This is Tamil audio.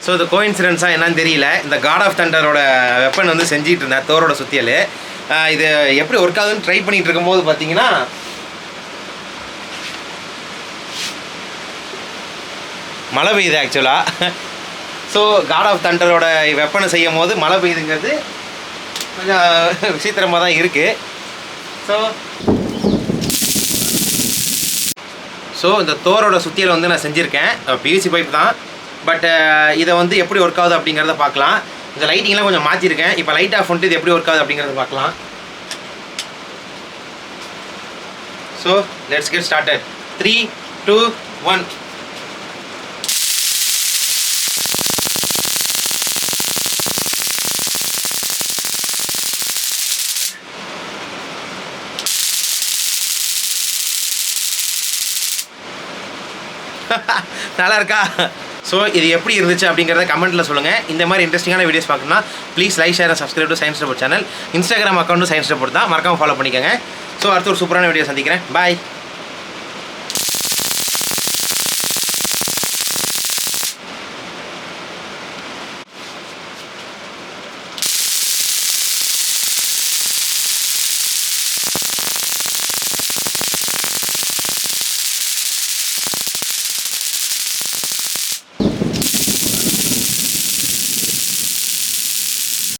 ஸோ இது கோஇன்சிடென்ஸாக என்னன்னு தெரியல. இந்த காட் ஆஃப் தண்டரோட வெப்பன் வந்து செஞ்சிட்டு இருந்தேன், தோரோட சுத்தியல். இது எப்படி ஒர்க் ஆகுதுன்னு ட்ரை பண்ணிட்டு இருக்கும்போது பார்த்தீங்கன்னா மழை பெய்யுது ஆக்சுவலாக. ஸோ காட் ஆஃப் தண்டரோட வெப்பனை செய்யும் போது மழை பெய்யுதுங்கிறது கொஞ்சம் விசித்திரமாக தான் இருக்குது. ஸோ இந்த தோரோட சுத்தியல் வந்து நான் செஞ்சுருக்கேன், பிவிசி பைப் தான். பட் இதை வந்து எப்படி ஒர்க் ஆகுது அப்படிங்கிறத பார்க்கலாம். இந்த லைட்டிங்லாம் கொஞ்சம் மாற்றிருக்கேன். இப்போ லைட் ஆஃப் பண்ணிட்டு இது எப்படி ஒர்க் ஆகுது அப்படிங்கிறத பார்க்கலாம். So let's get started. 3, 2, 1. நல்லா இருக்கா? ஸோ இது எப்படி இருந்துச்சு அப்படிங்கிறத கமெண்ட்டில் சொல்லுங்கள். இந்த மாதிரி இன்ட்ரெஸ்டிங்கான வீடியோஸ் பார்க்கணும்னா please like, share, subscribe to science report channel. Instagram அக்கௌண்ட்டும் சயின்ஸ் ரிப்போர்ட் தான், மறக்காமல் ஃபாலோ பண்ணிக்கோங்க. ஸோ அடுத்த ஒரு சூப்பரான வீடியோ சந்திக்கிறேன். பாய்.